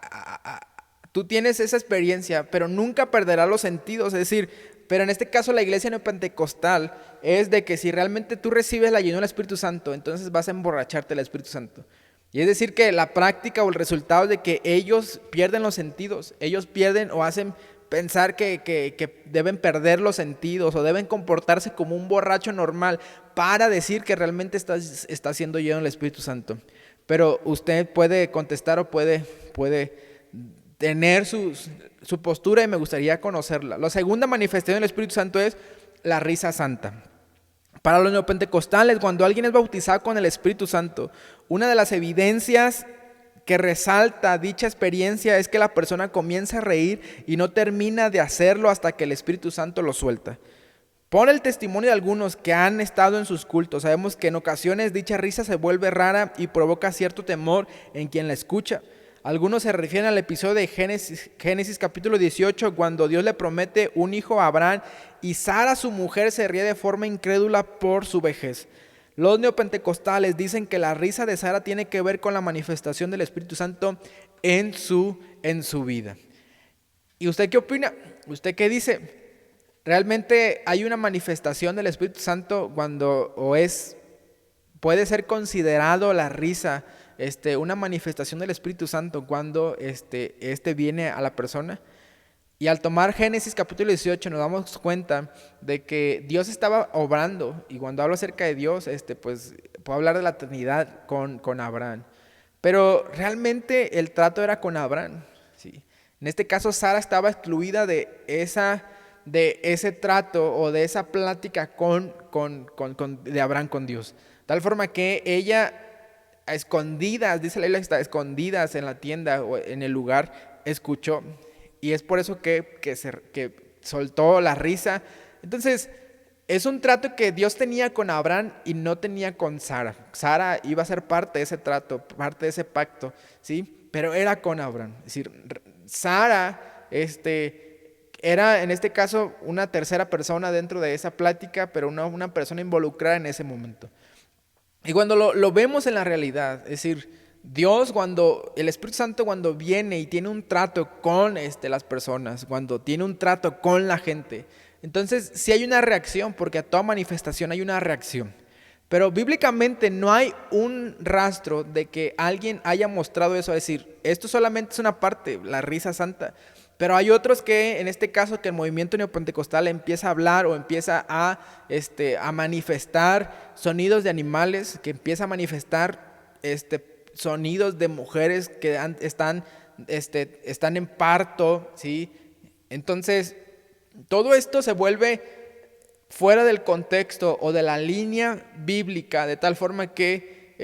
tú tienes esa experiencia, pero nunca perderás los sentidos. Es decir, pero en este caso la iglesia neopentecostal es de que si realmente tú recibes la llenura del Espíritu Santo, entonces vas a emborracharte del Espíritu Santo. Y es decir que la práctica o el resultado es de que ellos pierden los sentidos, ellos pierden o hacen pensar que deben perder los sentidos o deben comportarse como un borracho normal para decir que realmente está siendo lleno del Espíritu Santo. Pero usted puede contestar o puede tener su postura y me gustaría conocerla. La segunda manifestación del Espíritu Santo es la risa santa. Para los neopentecostales, cuando alguien es bautizado con el Espíritu Santo, una de las evidencias que resalta dicha experiencia es que la persona comienza a reír y no termina de hacerlo hasta que el Espíritu Santo lo suelta. Por el testimonio de algunos que han estado en sus cultos, sabemos que en ocasiones dicha risa se vuelve rara y provoca cierto temor en quien la escucha. Algunos se refieren al episodio de Génesis capítulo 18, cuando Dios le promete un hijo a Abraham y Sara, su mujer, se ríe de forma incrédula por su vejez. Los neopentecostales dicen que la risa de Sara tiene que ver con la manifestación del Espíritu Santo en su vida. ¿Y usted qué opina? ¿Usted qué dice? ¿Realmente hay una manifestación del Espíritu Santo puede ser considerado la risa una manifestación del Espíritu Santo cuando viene a la persona? Y al tomar Génesis capítulo 18 nos damos cuenta de que Dios estaba obrando, y cuando hablo acerca de Dios, pues puedo hablar de la Trinidad con Abraham. Pero realmente el trato era con Abraham, ¿sí? En este caso Sara estaba excluida de ese trato o de esa plática de Abraham con Dios. Tal forma que ella a escondidas, dice la Biblia, está escondidas en la tienda o en el lugar, escuchó. Y es por eso que soltó la risa. Entonces, es un trato que Dios tenía con Abraham y no tenía con Sara. Sara iba a ser parte de ese trato, parte de ese pacto, ¿sí? Pero era con Abraham. Es decir, Sara, era en este caso una tercera persona dentro de esa plática, pero una persona involucrada en ese momento. Y cuando lo vemos en la realidad, es decir, Dios, el Espíritu Santo cuando viene y tiene un trato con las personas, cuando tiene un trato con la gente, entonces sí hay una reacción, porque a toda manifestación hay una reacción. Pero bíblicamente no hay un rastro de que alguien haya mostrado eso, es decir, esto solamente es una parte, la risa santa. Pero hay otros que, en este caso, que el movimiento neopentecostal empieza a hablar o empieza a manifestar sonidos de animales, que empieza a manifestar sonidos de mujeres que están en parto, ¿sí? Entonces, todo esto se vuelve fuera del contexto o de la línea bíblica, de tal forma que,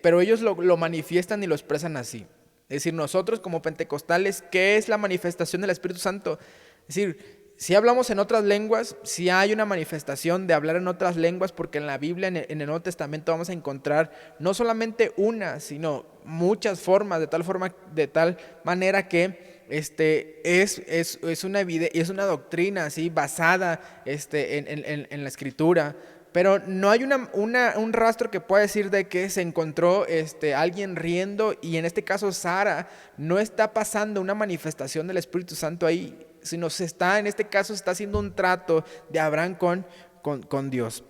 pero ellos lo manifiestan y lo expresan así. Es decir, nosotros como pentecostales, ¿qué es la manifestación del Espíritu Santo? Es decir, si hablamos en otras lenguas, si hay una manifestación de hablar en otras lenguas, porque en la Biblia, en el Nuevo Testamento, vamos a encontrar no solamente una, sino muchas formas, de tal manera que es una doctrina así basada en la Escritura. Pero no hay un rastro que pueda decir de que se encontró alguien riendo, y en este caso Sara no está pasando una manifestación del Espíritu Santo ahí, sino en este caso se está haciendo un trato de Abraham con Dios.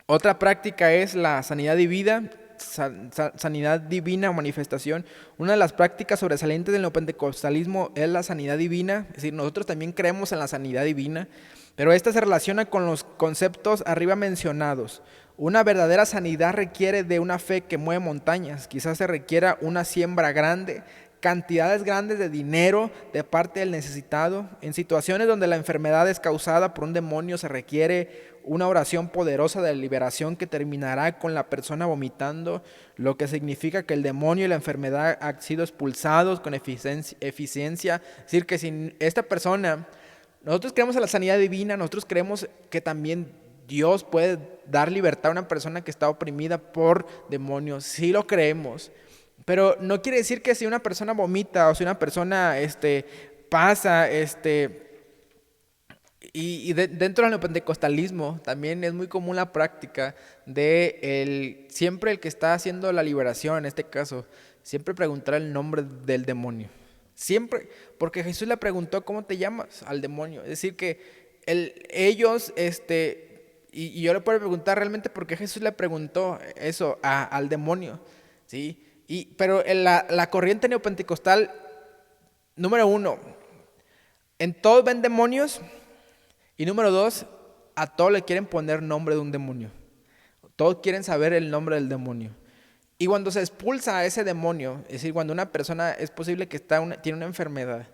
Otra práctica es la sanidad divina, sanidad divina o manifestación. Una de las prácticas sobresalientes del neopentecostalismo es la sanidad divina, es decir, nosotros también creemos en la sanidad divina. Pero esta se relaciona con los conceptos arriba mencionados. Una verdadera sanidad requiere de una fe que mueve montañas. Quizás se requiera una siembra grande, cantidades grandes de dinero de parte del necesitado. En situaciones donde la enfermedad es causada por un demonio, se requiere una oración poderosa de liberación que terminará con la persona vomitando, lo que significa que el demonio y la enfermedad han sido expulsados con eficiencia. Es decir, que si esta persona... Nosotros creemos en la sanidad divina, nosotros creemos que también Dios puede dar libertad a una persona que está oprimida por demonios, sí lo creemos, pero no quiere decir que si una persona vomita o si una persona pasa, dentro del neopentecostalismo también es muy común la práctica de siempre el que está haciendo la liberación, en este caso, siempre preguntar el nombre del demonio. Siempre, porque Jesús le preguntó ¿cómo te llamas? Al demonio. Es decir que ellos, y yo le puedo preguntar realmente por qué Jesús le preguntó eso al demonio, ¿sí? Pero la corriente neopentecostal, número 1, en todos ven demonios, y número 2, a todos le quieren poner nombre de un demonio. Todos quieren saber el nombre del demonio. Y cuando se expulsa a ese demonio, es decir, cuando una persona es posible que tiene una enfermedad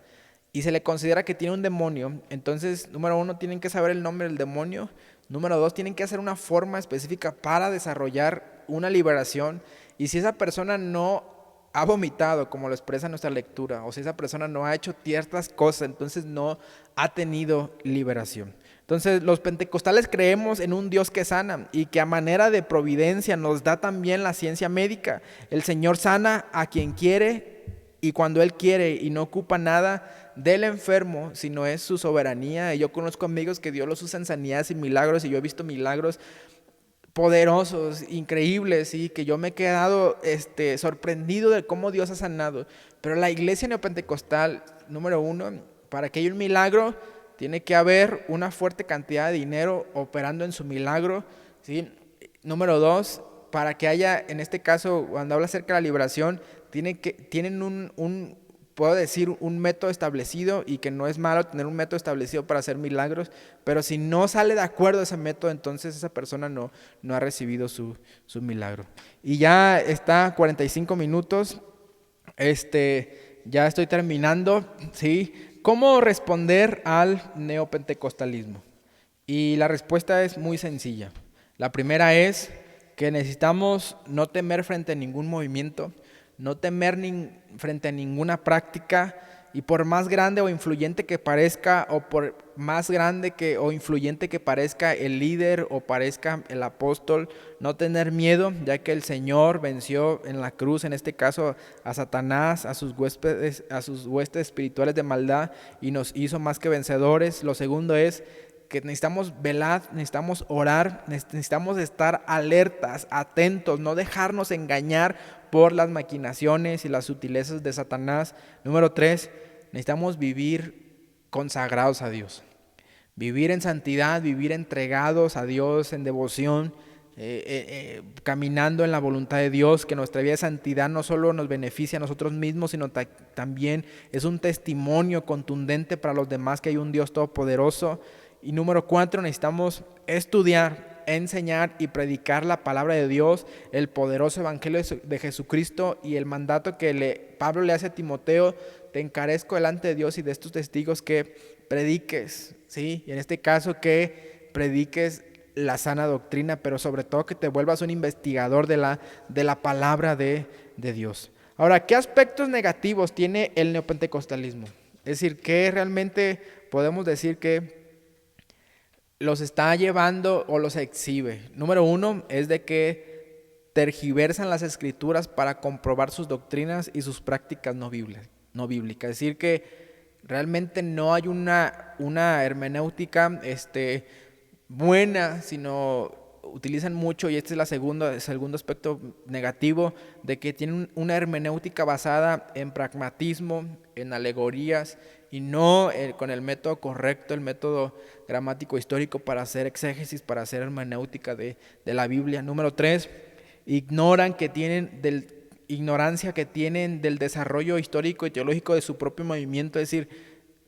y se le considera que tiene un demonio, entonces, número 1, tienen que saber el nombre del demonio. Número 2, tienen que hacer una forma específica para desarrollar una liberación. Y si esa persona no ha vomitado, como lo expresa nuestra lectura, o si esa persona no ha hecho ciertas cosas, entonces no ha tenido liberación. Entonces, los pentecostales creemos en un Dios que sana y que a manera de providencia nos da también la ciencia médica. El Señor sana a quien quiere y cuando Él quiere, y no ocupa nada del enfermo, sino es su soberanía. Y yo conozco amigos que Dios los usa en sanidades y milagros, y yo he visto milagros poderosos, increíbles, ¿sí? Que yo me he quedado sorprendido de cómo Dios ha sanado. Pero la iglesia neopentecostal, número uno, para que haya un milagro, tiene que haber una fuerte cantidad de dinero operando en su milagro, ¿sí? Número dos, para que haya, en este caso, cuando habla acerca de la liberación, tienen puedo decir, un método establecido, y que no es malo tener un método establecido para hacer milagros, pero si no sale de acuerdo a ese método, entonces esa persona no ha recibido su milagro. Y ya está 45 minutos, ya estoy terminando, ¿sí? ¿Cómo responder al neopentecostalismo? Y la respuesta es muy sencilla. La primera es que necesitamos no temer frente a ningún movimiento, no temer frente a ninguna práctica, y por más grande o influyente que parezca, o por más grande o influyente que parezca el líder o parezca el apóstol, no tener miedo, ya que el Señor venció en la cruz, en este caso a Satanás, a sus huestes espirituales de maldad, y nos hizo más que vencedores. Lo segundo es que necesitamos velar, necesitamos orar, necesitamos estar alertas, atentos, no dejarnos engañar por las maquinaciones y las sutilezas de Satanás. Número tres, necesitamos vivir consagrados a Dios, vivir en santidad, vivir entregados a Dios en devoción, caminando en la voluntad de Dios, que nuestra vida de santidad no solo nos beneficia a nosotros mismos, sino también es un testimonio contundente para los demás que hay un Dios todopoderoso. Y número cuatro, necesitamos estudiar, enseñar y predicar la palabra de Dios, el poderoso evangelio de Jesucristo, y el mandato que Pablo le hace a Timoteo: te encarezco delante de Dios y de estos testigos que prediques, ¿sí? Y en este caso que prediques la sana doctrina, pero sobre todo que te vuelvas un investigador de la palabra de Dios. Ahora, ¿qué aspectos negativos tiene el neopentecostalismo? Es decir, ¿qué realmente podemos decir que los está llevando o los exhibe? Número uno es de que tergiversan las escrituras para comprobar sus doctrinas y sus prácticas no bíblicas. Es decir, que realmente no hay una hermenéutica buena, sino utilizan mucho, y este es el segundo aspecto negativo, de que tienen una hermenéutica basada en pragmatismo, en alegorías, y no con el método correcto, el método gramático histórico para hacer exégesis, para hacer hermenéutica de la Biblia. Número tres, ignorancia que tienen del desarrollo histórico y teológico de su propio movimiento, es decir,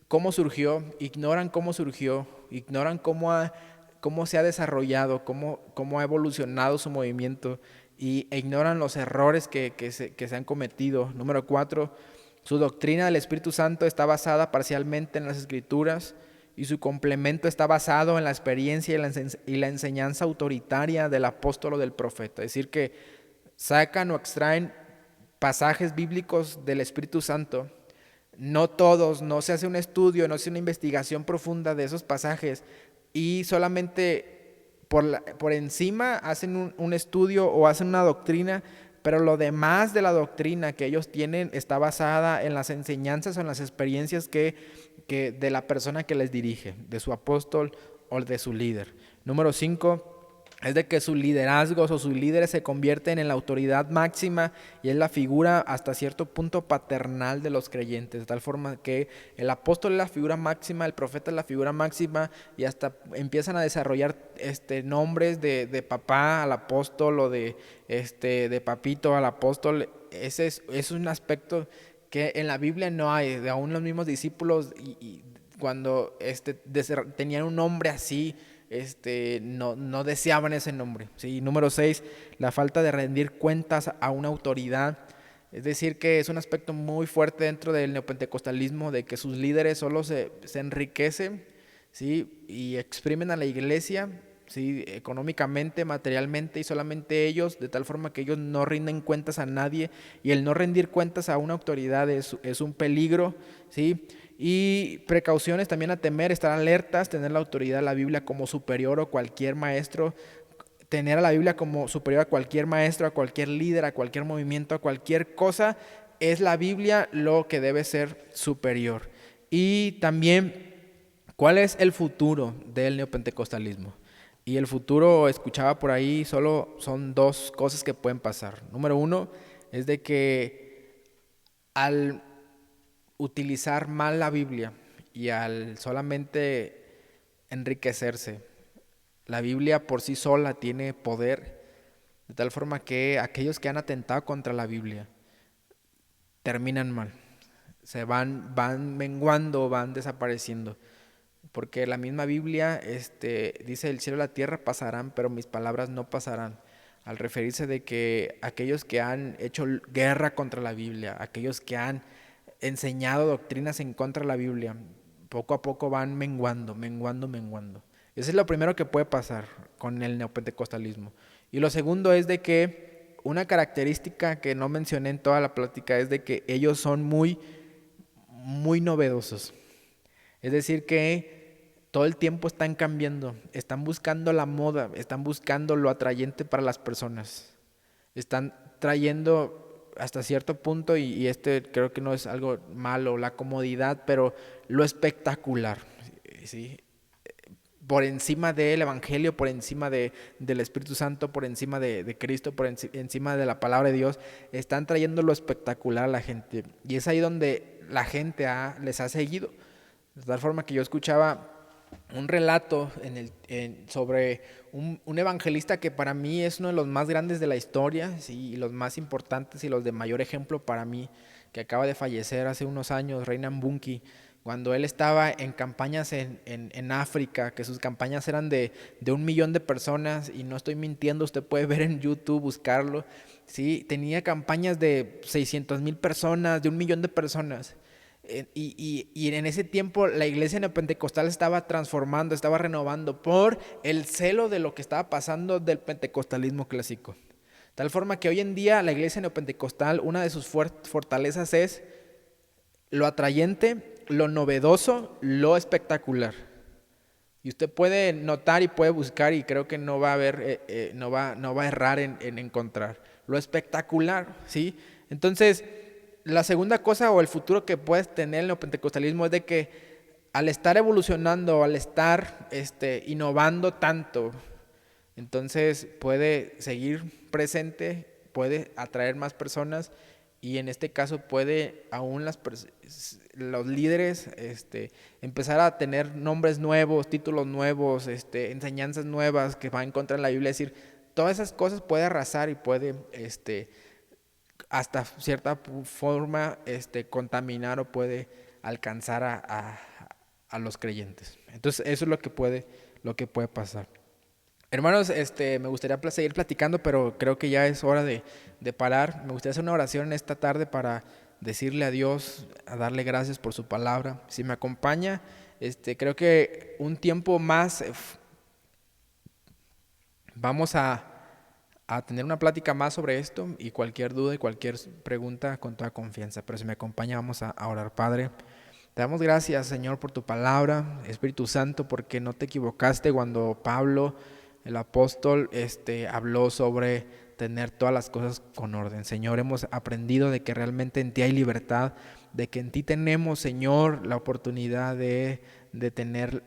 cómo surgió, ignoran cómo surgió, ignoran cómo se ha desarrollado, cómo ha evolucionado su movimiento, e ignoran los errores que se han cometido. Número cuatro, su doctrina del Espíritu Santo está basada parcialmente en las Escrituras, y su complemento está basado en la experiencia y la enseñanza autoritaria del apóstol o del profeta. Es decir, que sacan o extraen pasajes bíblicos del Espíritu Santo. No todos, no se hace un estudio, no se hace una investigación profunda de esos pasajes, y solamente por encima hacen un estudio o hacen una doctrina, pero lo demás de la doctrina que ellos tienen está basada en las enseñanzas o en las experiencias que de la persona que les dirige, de su apóstol o de su líder. Número 5 es de que sus liderazgos o sus líderes se convierten en la autoridad máxima, y es la figura hasta cierto punto paternal de los creyentes, de tal forma que el apóstol es la figura máxima, el profeta es la figura máxima, y hasta empiezan a desarrollar nombres de papá al apóstol, o de papito al apóstol. Ese es un aspecto que en la Biblia no hay. De aún los mismos discípulos, y cuando tenían un nombre así, no deseaban ese nombre, ¿sí? Número 6, la falta de rendir cuentas a una autoridad. Es decir, que es un aspecto muy fuerte dentro del neopentecostalismo, de que sus líderes solo se enriquecen, ¿sí? Y exprimen a la iglesia, ¿sí? Económicamente, materialmente, y solamente ellos, de tal forma que ellos no rinden cuentas a nadie, y el no rendir cuentas a una autoridad es un peligro, ¿sí? Y precauciones también a temer: estar alertas, tener la autoridad de la Biblia como superior a cualquier maestro, tener a la Biblia como superior a cualquier maestro, a cualquier líder, a cualquier movimiento, a cualquier cosa. Es la Biblia lo que debe ser superior. Y también, ¿cuál es el futuro del neopentecostalismo? Y el futuro, escuchaba por ahí, solo son dos cosas que pueden pasar. Número uno es de que al utilizar mal la Biblia y al solamente enriquecerse, la Biblia por sí sola tiene poder, de tal forma que aquellos que han atentado contra la Biblia terminan mal, van menguando, van desapareciendo. Porque la misma Biblia dice: el cielo y la tierra pasarán, pero mis palabras no pasarán. Al referirse de que aquellos que han hecho guerra contra la Biblia, aquellos que han enseñado doctrinas en contra de la Biblia, poco a poco van menguando, menguando, menguando. Eso es lo primero que puede pasar con el neopentecostalismo. Y lo segundo es de que una característica que no mencioné en toda la plática es de que ellos son muy, muy novedosos. Es decir, que todo el tiempo están cambiando, están buscando la moda, están buscando lo atrayente para las personas. Están trayendo hasta cierto punto, y creo que no es algo malo, la comodidad, pero lo espectacular, ¿sí? Por encima del Evangelio, por encima del Espíritu Santo, por encima de Cristo, encima de la palabra de Dios, están trayendo lo espectacular a la gente. Y es ahí donde la gente les ha seguido. De tal forma que yo escuchaba un relato sobre un evangelista que para mí es uno de los más grandes de la historia, ¿sí? Y los más importantes y los de mayor ejemplo para mí, que acaba de fallecer hace unos años, Reinhard Bonnke, cuando él estaba en campañas en África, que sus campañas eran de 1 millón de personas, y no estoy mintiendo, usted puede ver en YouTube, buscarlo, ¿sí? Tenía campañas de 600,000 personas, de 1 millón de personas. Y en ese tiempo la iglesia neopentecostal estaba transformando, estaba renovando por el celo de lo que estaba pasando del pentecostalismo clásico. Tal forma que hoy en día la iglesia neopentecostal, una de sus fortalezas es lo atrayente, lo novedoso, lo espectacular. Y usted puede notar y puede buscar, y creo que no va a haber, no va a errar en encontrar lo espectacular, ¿sí? Entonces, la segunda cosa o el futuro que puedes tener en el neopentecostalismo es de que al estar evolucionando, al estar innovando tanto, entonces puede seguir presente, puede atraer más personas, y en este caso puede aún los líderes empezar a tener nombres nuevos, títulos nuevos, enseñanzas nuevas que van en contra de la Biblia. Es decir, todas esas cosas puede arrasar y puede hasta cierta forma contaminar o puede alcanzar a los creyentes. Entonces eso es lo que puede pasar. Hermanos, me gustaría seguir platicando, pero creo que ya es hora de parar. Me gustaría hacer una oración en esta tarde para decirle a Dios, a darle gracias por su palabra. Si me acompaña, creo que un tiempo más vamos a tener una plática más sobre esto, y cualquier duda y cualquier pregunta con toda confianza. Pero si me acompaña, vamos a orar. Padre, te damos gracias, Señor, por tu palabra, Espíritu Santo, porque no te equivocaste cuando Pablo, el apóstol, habló sobre tener todas las cosas con orden. Señor, hemos aprendido de que realmente en ti hay libertad, de que en ti tenemos, Señor, la oportunidad de tener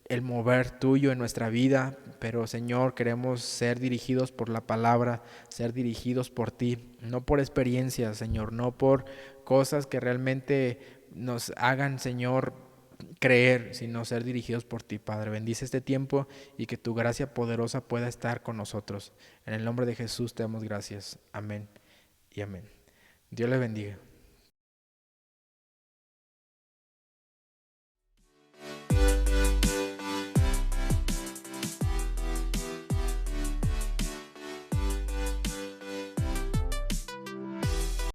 el mover tuyo en nuestra vida. Pero, Señor, queremos ser dirigidos por la palabra, ser dirigidos por ti, no por experiencias, Señor, no por cosas que realmente nos hagan, Señor, creer, sino ser dirigidos por ti, Padre. Bendice este tiempo y que tu gracia poderosa pueda estar con nosotros. En el nombre de Jesús te damos gracias. Amén y amén. Dios les bendiga.